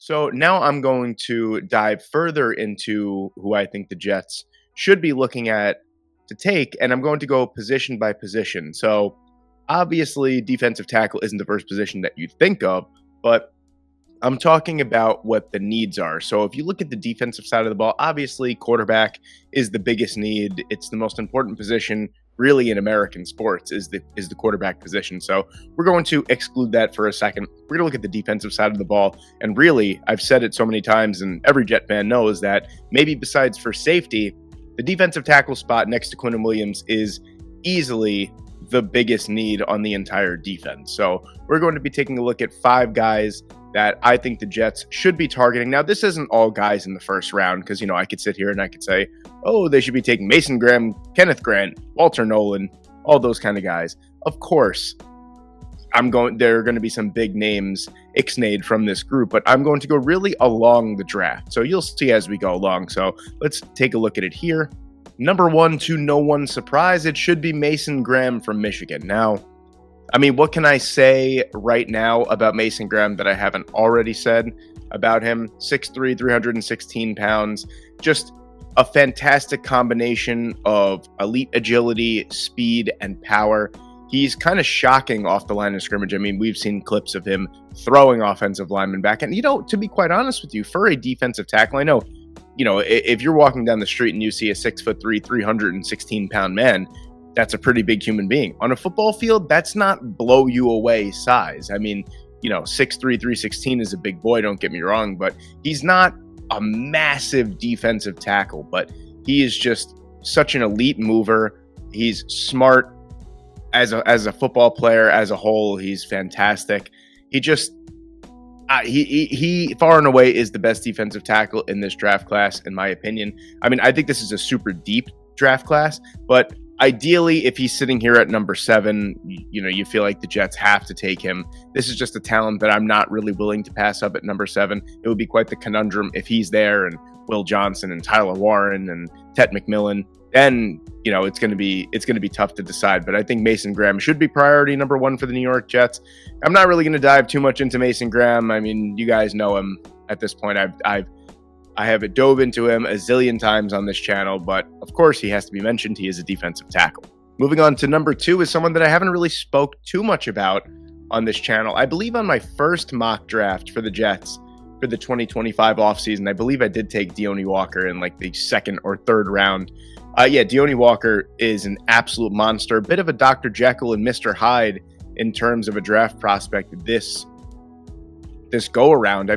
So now I'm going to dive further into who I think the Jets should be looking at to take, and I'm going to go position by position. So obviously, defensive tackle isn't the first position that you think of, but I'm talking about what the needs are. So if you look at the defensive side of the ball, obviously quarterback is the biggest need. It's the most important position really in American sports is the quarterback position. So we're going to exclude that for a second. We're going to look at the defensive side of the ball. And really, I've said it so many times and every Jet fan knows that maybe besides for safety, the defensive tackle spot next to Quinnen Williams is easily the biggest need on the entire defense. So we're going to be taking a look at 5 guys that I think the Jets should be targeting. Now, this isn't all guys in the first round because, I could sit here and I could say, oh, they should be taking Mason Graham, Kenneth Grant, Walter Nolan, all those kind of guys. Of course, there are going to be some big names ixnayed from this group, but I'm going to go really along the draft. So you'll see as we go along. So let's take a look at it here. Number 1, to no one's surprise, it should be Mason Graham from Michigan. Now, what can I say right now about Mason Graham that I haven't already said about him? 6'3", 316 pounds, just a fantastic combination of elite agility, speed, and power. He's kind of shocking off the line of scrimmage. We've seen clips of him throwing offensive linemen back. And, to be quite honest with you, for a defensive tackle, I know, if you're walking down the street and you see a 6'3", 316 pound man, that's a pretty big human being. On a football field, that's not blow you away size. 6'3", 316 is a big boy, don't get me wrong, but he's not a massive defensive tackle, but he is just such an elite mover. He's smart as a football player as a whole. He's fantastic. He just he far and away is the best defensive tackle in this draft class, in my opinion. I think this is a super deep draft class, but ideally, if he's sitting here at number 7, you feel like the Jets have to take him. This is just a talent that I'm not really willing to pass up at number 7. It would be quite the conundrum if he's there and Will Johnson and Tyler Warren and Tet McMillan. Then, it's going to be tough to decide. But I think Mason Graham should be priority number 1 for the New York Jets. I'm not really going to dive too much into Mason Graham. You guys know him at this point. I have dove into him a zillion times on this channel, but of course he has to be mentioned. He is a defensive tackle. Moving on to number 2 is someone that I haven't really spoke too much about on this channel. I believe on my first mock draft for the Jets for the 2025 offseason, I believe I did take Deone Walker in like the 2nd or 3rd round. Deone Walker is an absolute monster, a bit of a Dr. Jekyll and Mr. Hyde in terms of a draft prospect this go around.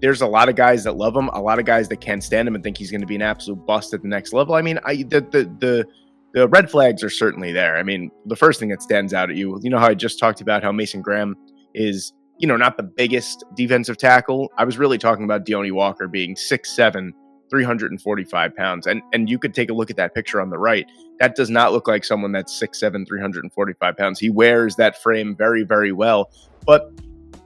There's a lot of guys that love him, a lot of guys that can't stand him and think he's going to be an absolute bust at the next level. The red flags are certainly there. The first thing that stands out at you, how I just talked about how Mason Graham is, not the biggest defensive tackle. I was really talking about Deone Walker being 6'7", 345 pounds. And you could take a look at that picture on the right. That does not look like someone that's 6'7", 345 pounds. He wears that frame very, very well. But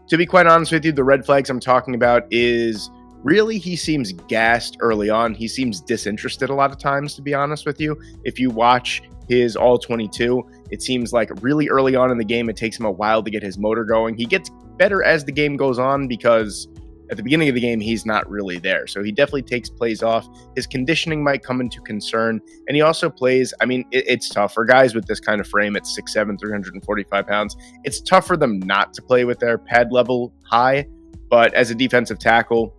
to be quite honest with you, the red flags I'm talking about is really he seems gassed early on. He seems disinterested a lot of times, to be honest with you. If you watch his all-22, it seems like really early on in the game, it takes him a while to get his motor going. He gets better as the game goes on because at the beginning of the game, he's not really there. So he definitely takes plays off. His conditioning might come into concern. And he also plays, it's tough for guys with this kind of frame at 6'7", 345 pounds. It's tough for them not to play with their pad level high. But as a defensive tackle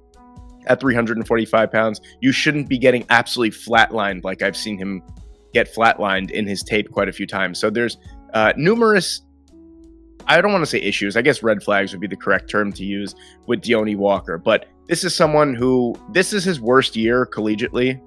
at 345 pounds, you shouldn't be getting absolutely flatlined like I've seen him get flatlined in his tape quite a few times. So there's numerous, I don't want to say issues, I guess red flags would be the correct term to use with Deone Walker. But this is someone who, this is his worst year collegiately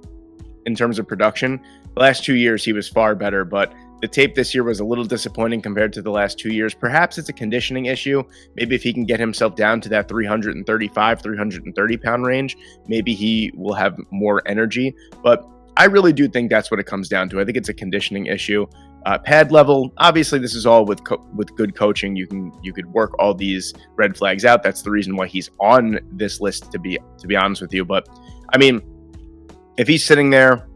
in terms of production. The last 2 years, he was far better, but the tape this year was a little disappointing compared to the last 2 years. Perhaps it's a conditioning issue. Maybe if he can get himself down to that 335, 330 pound range, maybe he will have more energy. But I really do think that's what it comes down to. I think it's a conditioning issue. Pad level, obviously this is all with good coaching. You could work all these red flags out. That's the reason why he's on this list, to be honest with you. But if he's sitting there,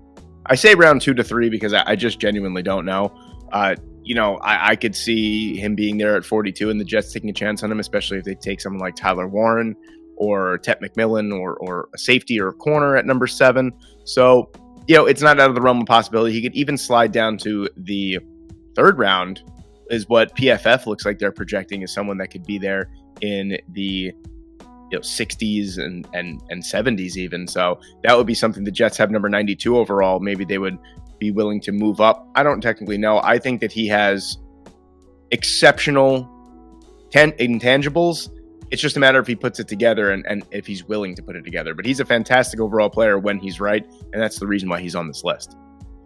I say round 2 to 3 because I just genuinely don't know. I could see him being there at 42 and the Jets taking a chance on him, especially if they take someone like Tyler Warren or Tet McMillan or a safety or a corner at number 7. So, it's not out of the realm of possibility. He could even slide down to the 3rd round, is what PFF looks like they're projecting as someone that could be there in the 60s and 70s even. So that would be something. The Jets have number 92 overall. Maybe they would be willing to move up. I don't technically know. I think that he has exceptional intangibles. It's just a matter if he puts it together and if he's willing to put it together. But he's a fantastic overall player when he's right, and that's the reason why he's on this list.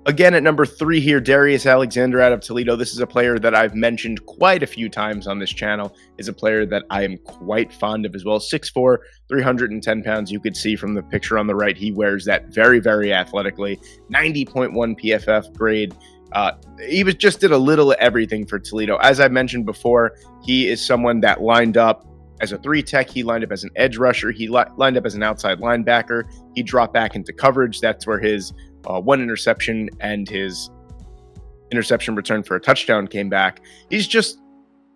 Again, at number 3 here, Darius Alexander out of Toledo. This is a player that I've mentioned quite a few times on this channel. Is a player that I am quite fond of as well. 6'4", 310 pounds. You could see from the picture on the right, he wears that very, very athletically. 90.1 PFF grade. He just did a little of everything for Toledo. As I mentioned before, he is someone that lined up as a 3-tech. He lined up as an edge rusher. He lined up as an outside linebacker. He dropped back into coverage. That's where his one interception and his interception return for a touchdown came back. He's just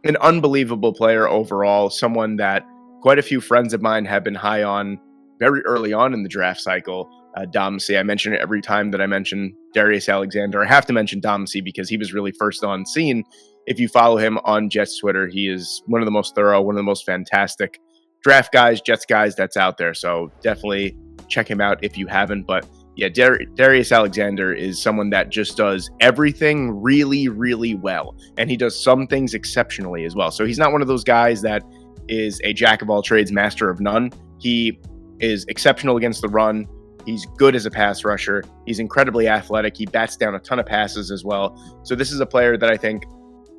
an unbelievable player overall, someone that quite a few friends of mine have been high on very early on in the draft cycle. Domsey, I mention it every time that I mention Darius Alexander. I have to mention Domsey because he was really first on scene. If you follow him on Jets Twitter, he is one of the most thorough, one of the most fantastic draft guys, Jets guys that's out there. So definitely check him out if you haven't. But yeah, Darius Alexander is someone that just does everything really, really well. And he does some things exceptionally as well. So he's not one of those guys that is a jack of all trades, master of none. He is exceptional against the run. He's good as a pass rusher. He's incredibly athletic. He bats down a ton of passes as well. So this is a player that I think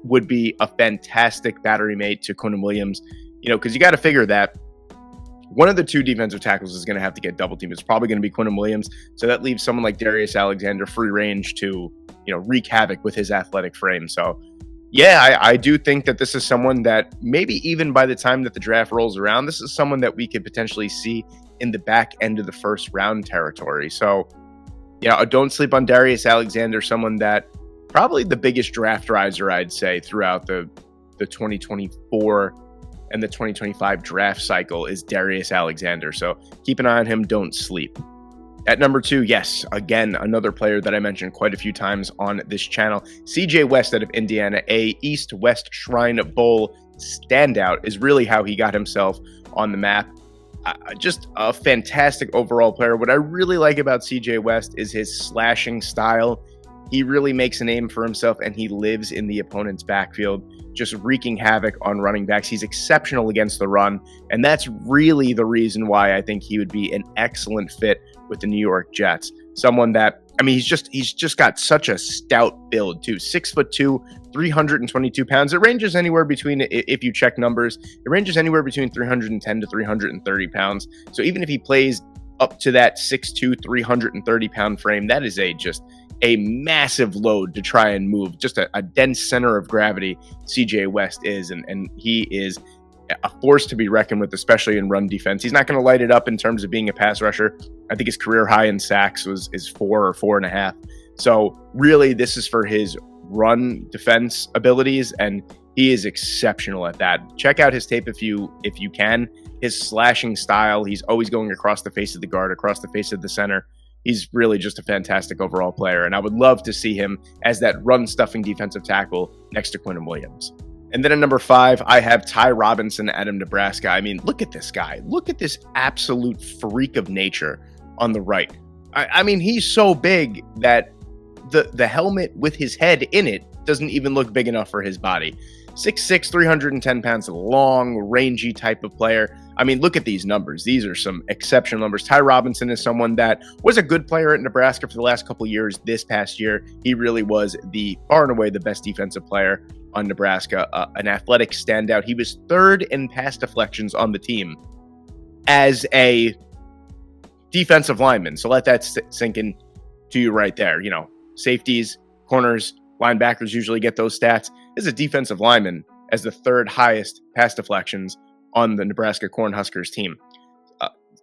would be a fantastic battery mate to Quinnen Williams, because you got to figure that one of the 2 defensive tackles is going to have to get double teamed. It's probably going to be Quinnen Williams. So that leaves someone like Darius Alexander free range to, wreak havoc with his athletic frame. So yeah, I do think that this is someone that maybe even by the time that the draft rolls around, this is someone that we could potentially see in the back end of the 1st round territory. So yeah, don't sleep on Darius Alexander, someone that probably the biggest draft riser, I'd say, throughout the 2024 and the 2025 draft cycle is Darius Alexander. So keep an eye on him. Don't sleep. At number 2, yes, again, another player that I mentioned quite a few times on this channel, C.J. West out of Indiana, a East-West Shrine Bowl standout is really how he got himself on the map. Just a fantastic overall player. What I really like about C.J. West is his slashing style. He really makes a name for himself, and he lives in the opponent's backfield, just wreaking havoc on running backs. He's exceptional against the run, and that's really the reason why I think he would be an excellent fit with the New York Jets. Someone that, he's just got such a stout build too. 6'2", 322 pounds. It ranges anywhere between, if you check numbers, it ranges anywhere between 310 to 330 pounds. So even if he plays up to that 6'2", 330 pound frame, that is just a massive load to try and move. Just a dense center of gravity C.J. West is, and he is a force to be reckoned with, especially in run defense. He's not going to light it up in terms of being a pass rusher. I think his career high in sacks is 4 or 4.5. So really, this is for his run defense abilities, and he is exceptional at that. Check out his tape if you can. His slashing style, he's always going across the face of the guard, across the face of the center. He's really just a fantastic overall player, and I would love to see him as that run-stuffing defensive tackle next to Quinnen Williams. And then at number 5, I have Ty Robinson out of Nebraska. Look at this guy. Look at this absolute freak of nature on the right. He's so big that the helmet with his head in it doesn't even look big enough for his body. 6'6", 310 pounds, a long, rangy type of player. Look at these numbers. These are some exceptional numbers. Ty Robinson is someone that was a good player at Nebraska for the last couple of years. This past year, he really was far and away the best defensive player on Nebraska, an athletic standout. He was 3rd in pass deflections on the team as a defensive lineman. So let that sink in to you right there. Safeties, corners, linebackers usually get those stats. As a defensive lineman, as the 3rd highest pass deflections on the Nebraska Cornhuskers team.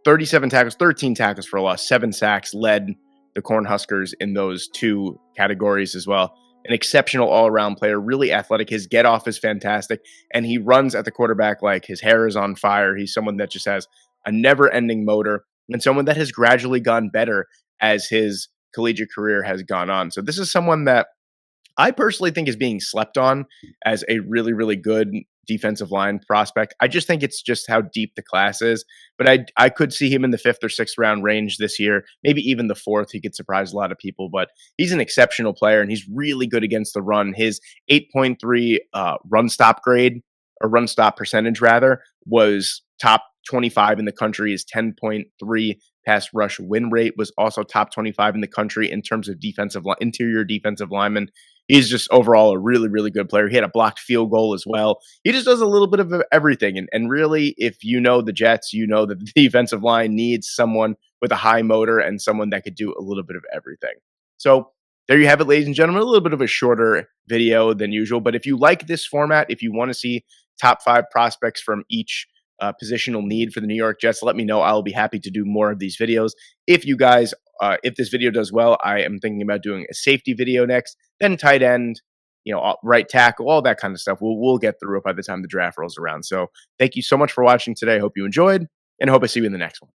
37 tackles, 13 tackles for a loss, 7 sacks, led the Cornhuskers in those 2 categories as well. An exceptional all-around player, really athletic. His get-off is fantastic, and he runs at the quarterback like his hair is on fire. He's someone that just has a never-ending motor, and someone that has gradually gotten better as his collegiate career has gone on. So this is someone that I personally think is being slept on as a really, really good defensive line prospect. I just think it's just how deep the class is. But I could see him in the fifth or sixth round range this year, maybe even the fourth. He could surprise a lot of people, but he's an exceptional player and he's really good against the run. His 8.3 run stop grade, or run stop percentage rather, was top 25 in the country. His 10.3 pass rush win rate was also top 25 in the country in terms of interior defensive linemen. He's just overall a really, really good player. He had a blocked field goal as well. He just does a little bit of everything. And really, if you know the Jets, you know that the defensive line needs someone with a high motor and someone that could do a little bit of everything. So there you have it, ladies and gentlemen. A little bit of a shorter video than usual. But if you like this format, if you want to see top 5 prospects from each positional need for the New York Jets, let me know. I'll be happy to do more of these videos. If you guys, if this video does well, I am thinking about doing a safety video next, then tight end, right tackle, all that kind of stuff. We'll get through it by the time the draft rolls around. So thank you so much for watching today. I hope you enjoyed, and I hope I see you in the next one.